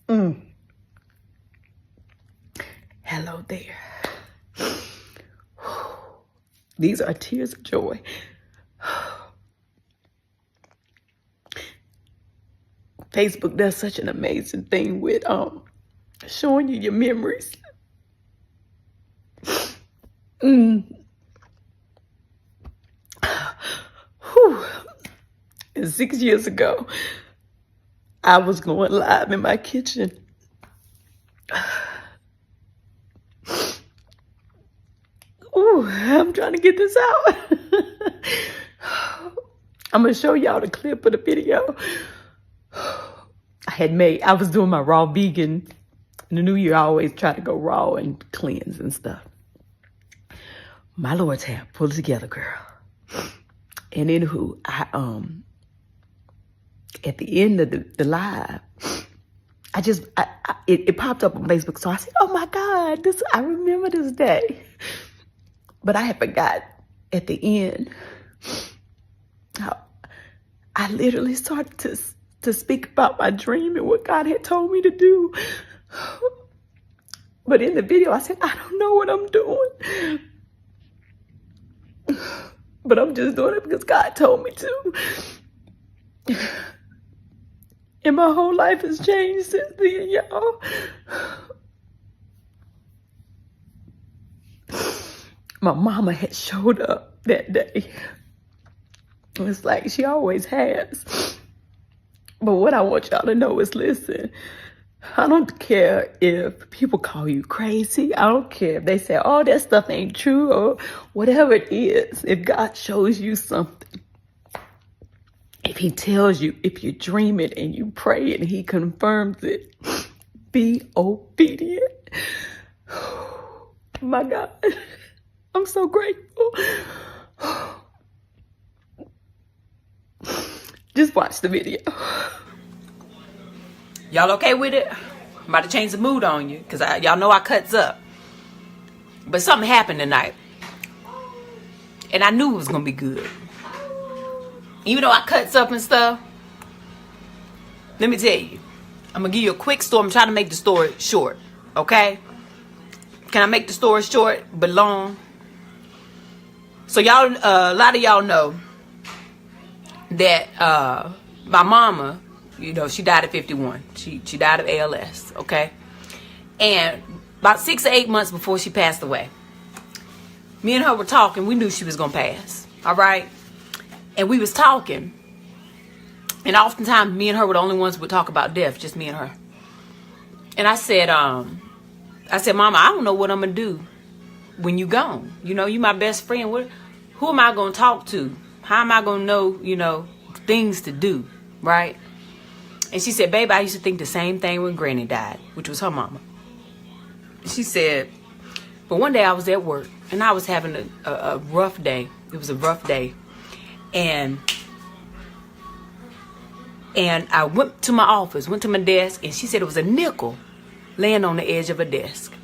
Hello there. These are tears of joy. Facebook does such an amazing thing with showing you your memories. And 6 years ago, I was going live in my kitchen. I'm trying to get this out. I'm gonna show y'all the clip of the video. I was doing my raw vegan. In the new year, I always try to go raw and cleanse and stuff. My Lord's hand, pull it together, girl. And anywho, at the end of the live, it popped up on Facebook. So I said, oh my God, I remember this day. But I had forgot at the end how I literally started to speak about my dream and what God had told me to do. But in the video, I said, I don't know what I'm doing. But I'm just doing it because God told me to. And my whole life has changed since then, y'all. My mama had showed up that day. It's like she always has. But what I want y'all to know is, listen, I don't care if people call you crazy. I don't care if they say, oh, that stuff ain't true or whatever it is. If God shows you something, if he tells you, if you dream it and you pray it and he confirms it, be obedient. My God, I'm so grateful. Just watch the video. Y'all okay with it? I'm about to change the mood on you because y'all know I cuts up. But something happened tonight. And I knew it was going to be good. Even though I cuts up and stuff, let me tell you. I'm going to give you a quick story. I'm trying to make the story short. Okay? Can I make the story short but long? So y'all, a lot of y'all know that my mama, you know, she died at 51. She died of ALS, okay? And about 6 or 8 months before she passed away, me and her were talking. We knew she was going to pass, all right? And we was talking. And oftentimes, me and her were the only ones who would talk about death, just me and her. And I said, Mama, I don't know what I'm going to do when you gone. You know, you my best friend. Who am I going to talk to? How am I going to know, you know, things to do, right? And she said, babe, I used to think the same thing when Granny died, which was her mama. She said, but one day I was at work and I was having a rough day. It was a rough day. And I went to my office, went to my desk, and she said it was a nickel laying on the edge of a desk.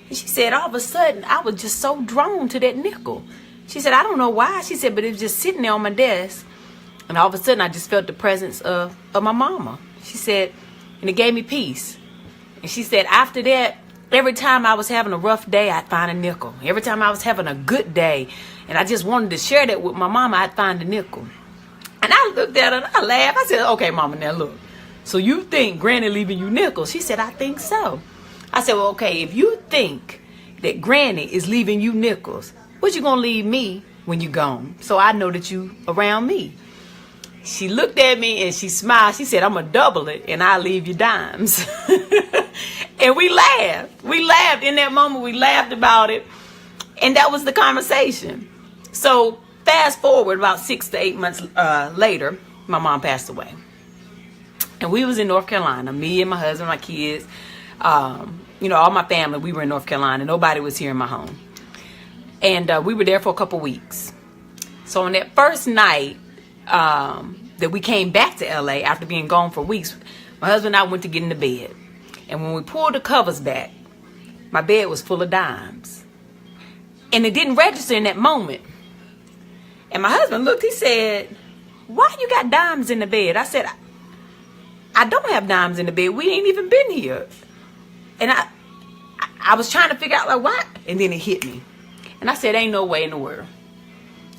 And she said, all of a sudden, I was just so drawn to that nickel. She said, I don't know why. She said, but it was just sitting there on my desk. And all of a sudden, I just felt the presence of my mama. She said, and it gave me peace. And she said, after that, every time I was having a rough day, I'd find a nickel. Every time I was having a good day, and I just wanted to share that with my mama, I'd find a nickel. And I looked at her and I laughed. I said, okay, mama, now look. So you think Granny leaving you nickels? She said, I think so. I said, well, okay, if you think that Granny is leaving you nickels, what you gonna leave me when you gone? So I know that you around me. She looked at me and she smiled. She said, I'm gonna double it and I'll leave you dimes. And we laughed. We laughed in that moment. We laughed about it. And that was the conversation. So fast forward about 6 to 8 months later, my mom passed away. And we was in North Carolina, me and my husband, my kids, you know, all my family, we were in North Carolina. Nobody was here in my home. And we were there for a couple weeks. So on that first night that we came back to LA after being gone for weeks, my husband and I went to get into bed. And when we pulled the covers back, my bed was full of dimes. And it didn't register in that moment. And my husband looked, he said, why you got dimes in the bed? I said, I don't have dimes in the bed. We ain't even been here. And I was trying to figure out like what, and then it hit me. And I said, ain't no way in the world.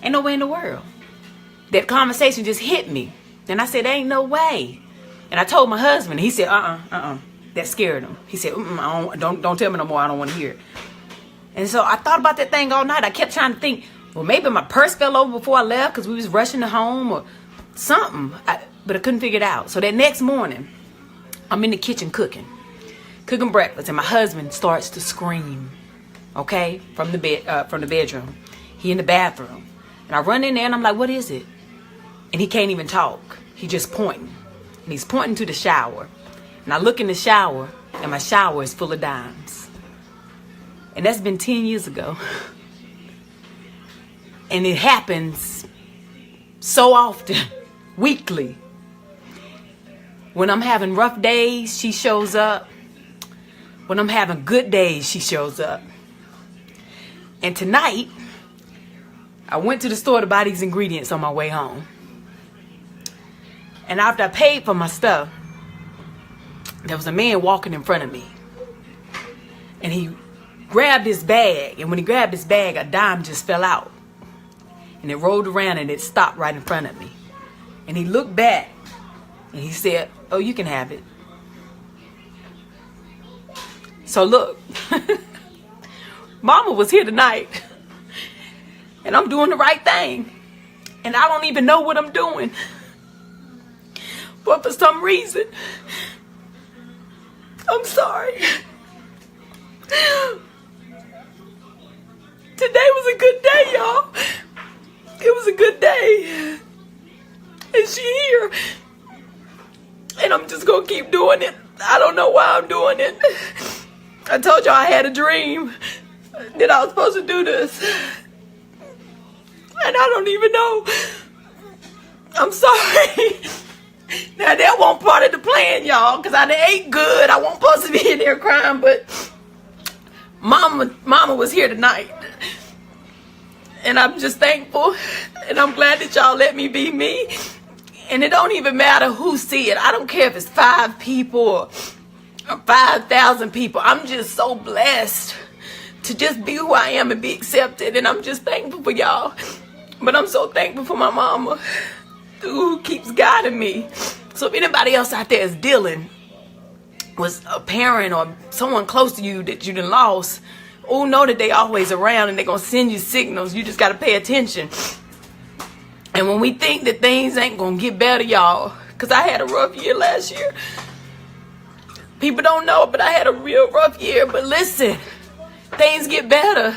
Ain't no way in the world. That conversation just hit me. And I said, ain't no way. And I told my husband, he said, that scared him. He said, don't tell me no more. I don't want to hear it. And so I thought about that thing all night. I kept trying to think, well, maybe my purse fell over before I left because we was rushing to home or something. But I couldn't figure it out. So that next morning, I'm in the kitchen cooking breakfast, and my husband starts to scream, okay, from the bedroom. He in the bathroom. And I run in there and I'm like, what is it? And he can't even talk. He just pointing. And he's pointing to the shower. And I look in the shower, and my shower is full of dimes. And that's been 10 years ago. And it happens so often, weekly. When I'm having rough days, she shows up. When I'm having good days, she shows up. And tonight, I went to the store to buy these ingredients on my way home. And after I paid for my stuff, there was a man walking in front of me. And he grabbed his bag. And when he grabbed his bag, a dime just fell out. And it rolled around and it stopped right in front of me. And he looked back and he said, oh, you can have it. So look, Mama was here tonight. And I'm doing the right thing. And I don't even know what I'm doing. But for some reason, I'm sorry. Today was a good day, y'all. It was a good day. And she here. And I'm just going to keep doing it. I don't know why I'm doing it. I told y'all I had a dream that I was supposed to do this. And I don't even know. I'm sorry. Now that wasn't part of the plan, y'all, because I ate good. I wasn't supposed to be in there crying, but Mama was here tonight. And I'm just thankful. And I'm glad that y'all let me be me. And it don't even matter who see it. I don't care if it's 5 people or 5,000 people. I'm just so blessed to just be who I am and be accepted. And I'm just thankful for y'all. But I'm so thankful for my mama who keeps guiding me. So if anybody else out there is dealing with a parent or someone close to you that you done lost, know that they always around and they're going to send you signals. You just got to pay attention. And when we think that things ain't going to get better, y'all, because I had a rough year last year. People don't know, but I had a real rough year. But listen, things get better.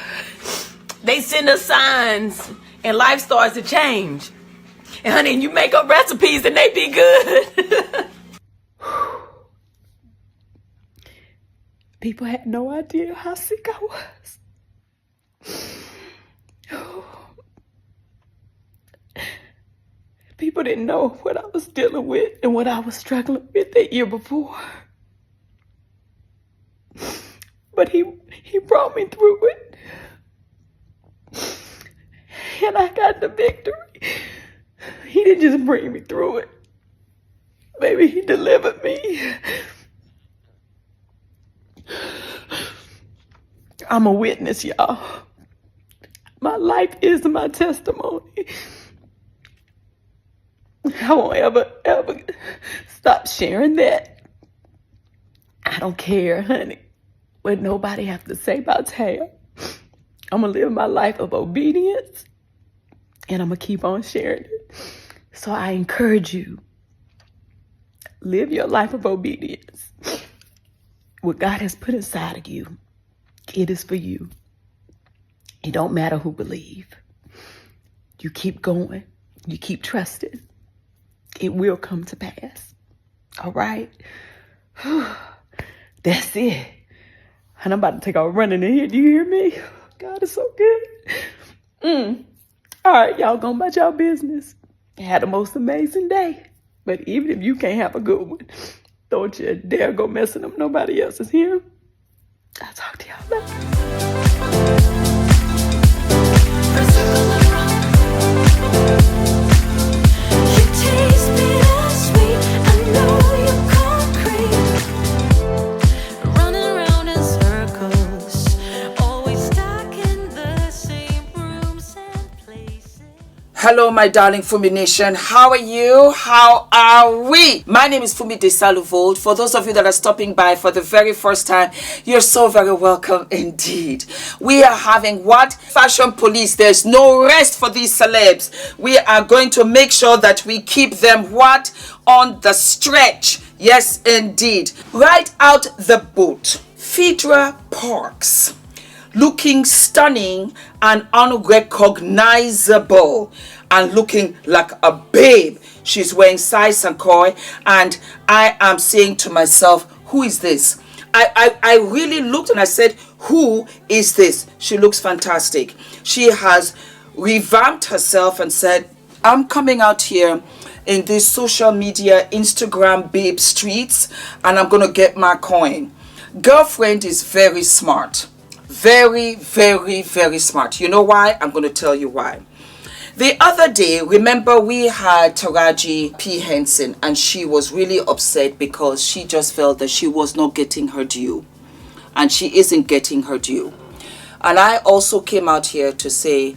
They send us signs and life starts to change. And honey, you make up recipes and they be good. People had no idea how sick I was. People didn't know what I was dealing with and what I was struggling with the year before. But he brought me through it. And I got the victory. He didn't just bring me through it. Baby, he delivered me. I'm a witness, y'all. My life is my testimony. I won't ever stop sharing that. I don't care, honey, what nobody have to say about Tam. I'm going to live my life of obedience, and I'm going to keep on sharing it. So I encourage you, live your life of obedience. What God has put inside of you, it is for you. It don't matter who believe. You keep going. You keep trusting. It will come to pass. All right? That's it. And I'm about to take off running in here. Do you hear me? God is so good. All right, y'all go about y'all business. Had the most amazing day. But even if you can't have a good one, don't you dare go messing up nobody else's here. I'll talk to y'all later. Hello, my darling Fumi Nation. How are you? How are we? My name is Fumidesaluvold. For those of you that are stopping by for the very first time, you're so very welcome indeed. We are having what? Fashion police. There's no rest for these celebs. We are going to make sure that we keep them what? On the stretch. Yes, indeed. Right out the boot. Phaedra Parks. Looking stunning and unrecognizable and looking like a babe. She's wearing size and koi, and I am saying to myself, who is this? I really looked and I said, who is this? She looks fantastic. She has revamped herself and said, I'm coming out here in this social media Instagram babe streets and I'm gonna get my coin. Girlfriend is very smart. Very, very, very smart. You know why? I'm going to tell you why. The other day, remember we had Taraji P. Henson, and she was really upset because she just felt that she was not getting her due. And she isn't getting her due. And I also came out here to say,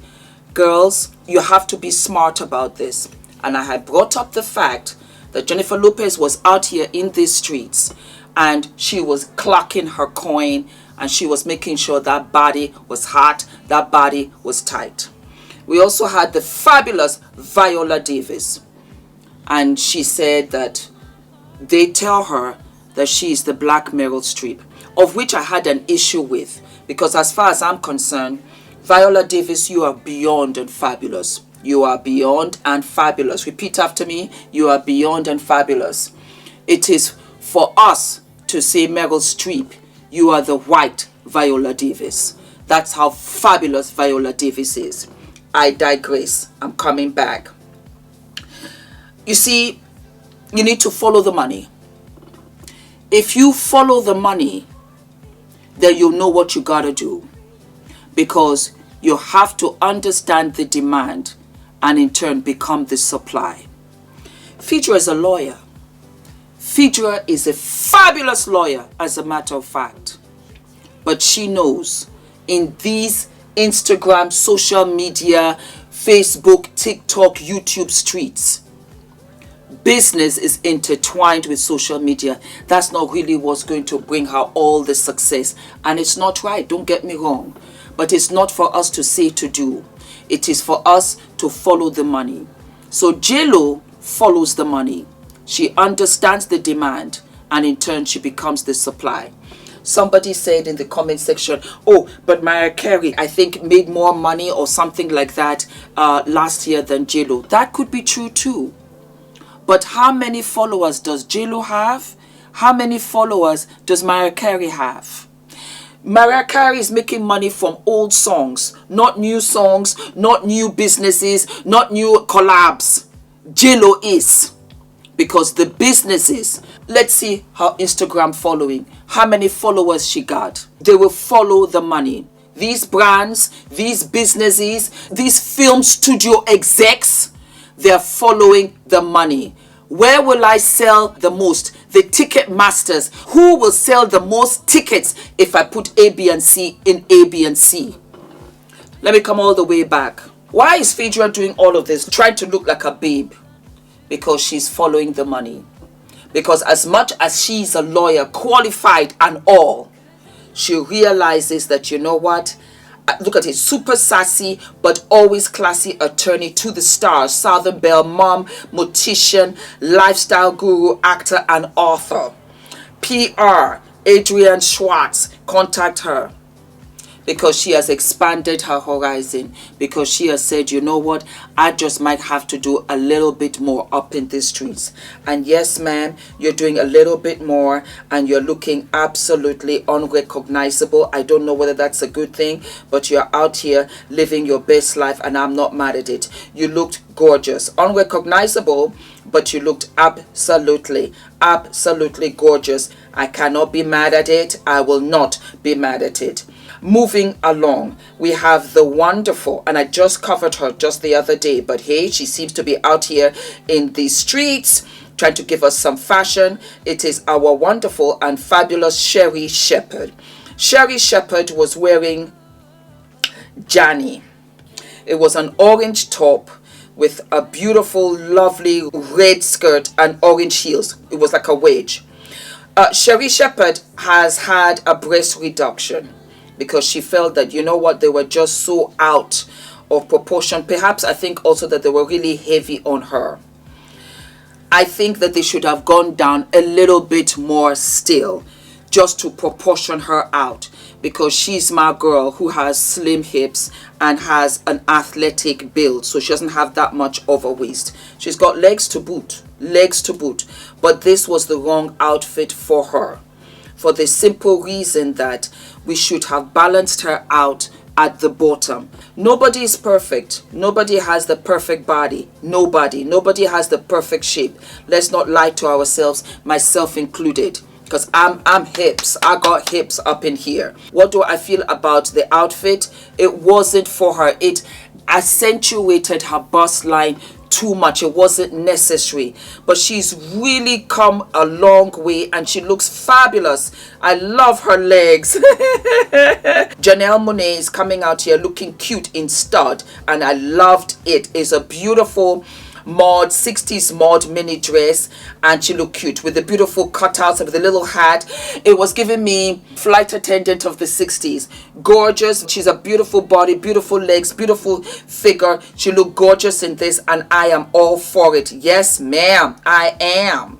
girls, you have to be smart about this. And I had brought up the fact that Jennifer Lopez was out here in these streets and she was clocking her coin. And she was making sure that body was hot, that body was tight. We also had the fabulous Viola Davis. And she said that they tell her that she is the Black Meryl Streep, of which I had an issue with. Because as far as I'm concerned, Viola Davis, you are beyond and fabulous. You are beyond and fabulous. Repeat after me. You are beyond and fabulous. It is for us to say Meryl Streep, you are the white Viola Davis. That's how fabulous Viola Davis is. I digress. I'm coming back. You see, you need to follow the money. If you follow the money, then you'll know what you gotta do. Because you have to understand the demand and in turn become the supply. Phaedra is a lawyer. Phaedra is a fabulous lawyer, as a matter of fact. But she knows in these Instagram, social media, Facebook, TikTok, YouTube streets, business is intertwined with social media. That's not really what's going to bring her all the success. And it's not right, don't get me wrong. But it's not for us to say to do. It is for us to follow the money. So J-Lo follows the money. She understands the demand and in turn she becomes the supply. Somebody said in the comment section, oh, but Mariah Carey, I think, made more money or something like that last year than J-Lo. That could be true too. But how many followers does J-Lo have? How many followers does Mariah Carey have? Mariah Carey is making money from old songs, not new songs, not new businesses, not new collabs. J-Lo is. Because the businesses, let's see her Instagram following, how many followers she got. They will follow the money. These brands, these businesses, these film studio execs, they're following the money. Where will I sell the most? The ticket masters. Who will sell the most tickets if I put A, B, and C in A, B, and C? Let me come all the way back. Why is Phaedra doing all of this? Trying to look like a babe. Because she's following the money. Because as much as she's a lawyer, qualified and all, she realizes that, you know what? Look at it, super sassy, but always classy attorney to the stars. Southern Belle, mom, mortician, lifestyle guru, actor, and author. PR, Adrienne Schwartz, contact her. Because she has expanded her horizon. Because she has said, you know what, I just might have to do a little bit more up in the streets. And yes, ma'am, you're doing a little bit more and you're looking absolutely unrecognizable. I don't know whether that's a good thing, but you're out here living your best life and I'm not mad at it. You looked gorgeous. Unrecognizable, but you looked absolutely, absolutely gorgeous. I cannot be mad at it. I will not be mad at it. Moving along, we have the wonderful, and I just covered her just the other day, but hey, she seems to be out here in the streets trying to give us some fashion. It is our wonderful and fabulous Sherri Shepherd. Sherri Shepherd was wearing Jani. It was an orange top. with a beautiful, lovely red skirt and orange heels. It was like a wedge. Sherry Shepherd has had a breast reduction because she felt that, you know what, they were just so out of proportion. Perhaps I think also that they were really heavy on her. I think that they should have gone down a little bit more still, just to proportion her out, because she's my girl who has slim hips and has an athletic build, so she doesn't have that much of a waist. She's got legs to boot, but this was the wrong outfit for her, for the simple reason that we should have balanced her out at the bottom. Nobody is perfect. Nobody has the perfect body. Nobody has the perfect shape. Let's not lie to ourselves, myself included, because I'm hips. I got hips up in here. What do I feel about the outfit? It wasn't for her. It accentuated her bust line too much. It wasn't necessary, but she's really come a long way and she looks fabulous. I love her legs. Janelle Monáe is coming out here looking cute in stud, and I loved it. It's a beautiful mod 60s mod mini dress, and she looked cute with the beautiful cutouts and with the little hat. It was giving me flight attendant of the 60s. Gorgeous. She's a beautiful body, beautiful legs, beautiful figure. She looked gorgeous in this, and I am all for it. Yes ma'am, I am.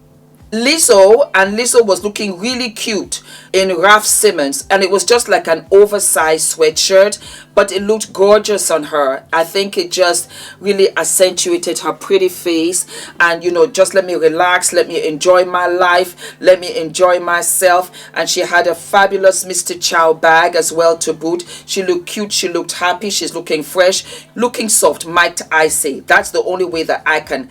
Lizzo was looking really cute in Ralph Simmons, and it was just like an oversized sweatshirt, but it looked gorgeous on her. I think it just really accentuated her pretty face, and, you know, just let me relax, let me enjoy my life, let me enjoy myself. And she had a fabulous Mr. Chow bag as well to boot. She looked cute, she looked happy, she's looking fresh, looking soft, might I say. That's the only way that I can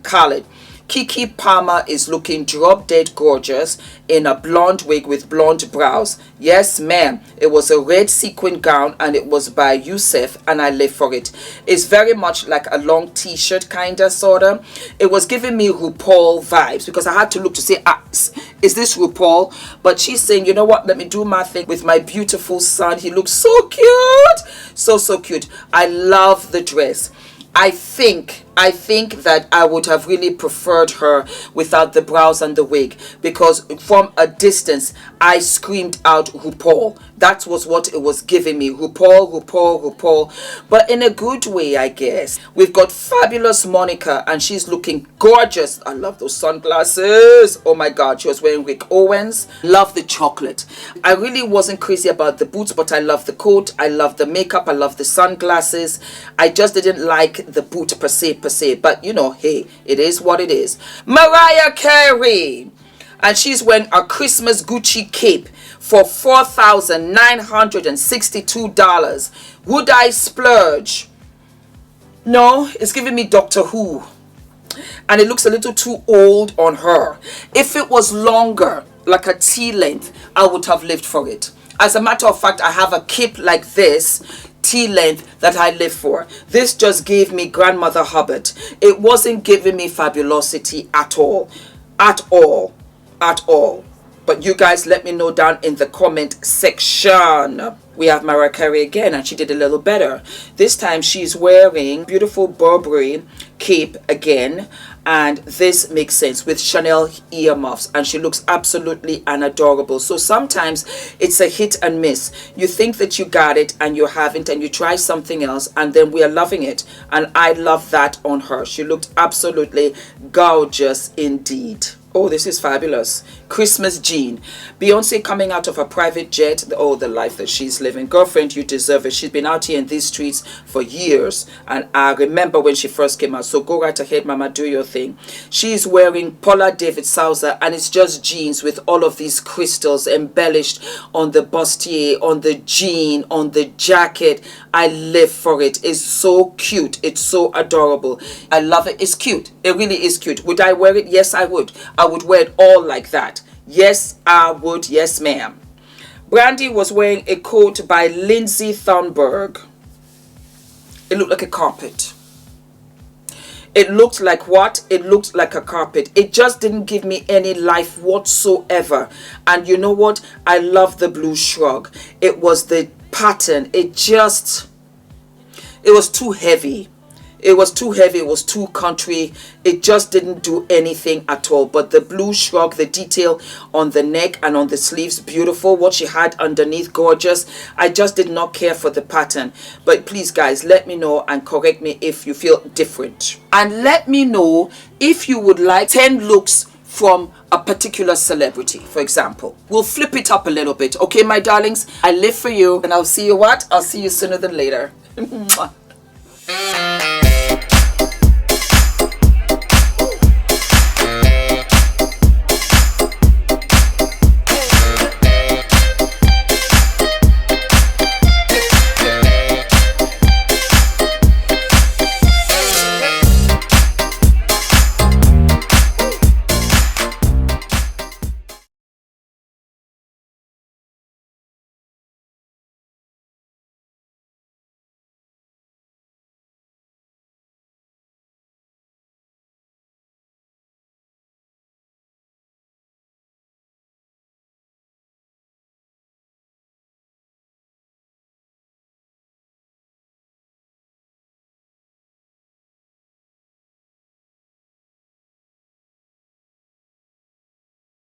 call it. Kiki Palmer is looking drop dead gorgeous in a blonde wig with blonde brows. Yes ma'am, it was a red sequin gown, and it was by Youssef, and I live for it. It's very much like a long t-shirt kinda sorta. It was giving me RuPaul vibes, because I had to look to say, is this RuPaul? But she's saying, you know what, let me do my thing with my beautiful son. He looks so cute, so cute. I love the dress. I think that I would have really preferred her without the brows and the wig, because from a distance I screamed out RuPaul. That was what it was giving me. RuPaul, but in a good way, I guess. We've got fabulous Monica, and she's looking gorgeous. I love those sunglasses. Oh my god, she was wearing Rick Owens. Love the chocolate. I really wasn't crazy about the boots, but I love the coat, I love the makeup, I love the sunglasses. I just didn't like the boot per se, but you know, hey, it is what it is. Mariah Carey, and she's wearing a Christmas Gucci cape for $4,962. Would I splurge? No, it's giving me Doctor Who, and it looks a little too old on her. If it was longer, like a T length, I would have lived for it. As a matter of fact, I have a cape like this, T-length, that I live for. This just gave me Grandmother Hubbard. It wasn't giving me fabulosity at all. But you guys let me know down in the comment section. We have Mariah Carey again, and she did a little better. This time she's wearing beautiful Burberry cape again, and this makes sense with Chanel earmuffs, and she looks absolutely adorable. So sometimes it's a hit and miss. You think that you got it and you haven't, and you try something else, and then we are loving it, and I love that on her. She looked absolutely gorgeous indeed. Oh, this is fabulous. Christmas Jean. Beyonce coming out of a private jet. Oh, the life that she's living. Girlfriend, you deserve it. She's been out here in these streets for years, and I remember when she first came out. So go right ahead, mama, do your thing. She's wearing Paula David Sousa, and it's just jeans with all of these crystals embellished on the bustier, on the jean, on the jacket. I live for it. It's so cute. It's so adorable. I love it. It's cute. It really is cute. Would I wear it? Yes, I would. I would wear it all like that. Yes, I would. Yes, ma'am. Brandy was wearing a coat by Lindsay Thunberg. It looked like a carpet. It looked like what? It looked like a carpet. It just didn't give me any life whatsoever. And you know what? I love the blue shrug. It was the pattern. It was too heavy. It was too heavy. It was too country. It just didn't do anything at all. But the blue shrug, the detail on the neck and on the sleeves, beautiful. What she had underneath, gorgeous. I just did not care for the pattern. But please, guys, let me know and correct me if you feel different. And let me know if you would like 10 looks from a particular celebrity, for example. We'll flip it up a little bit. Okay, my darlings? I live for you. And I'll see you what? I'll see you sooner than later. Mwah.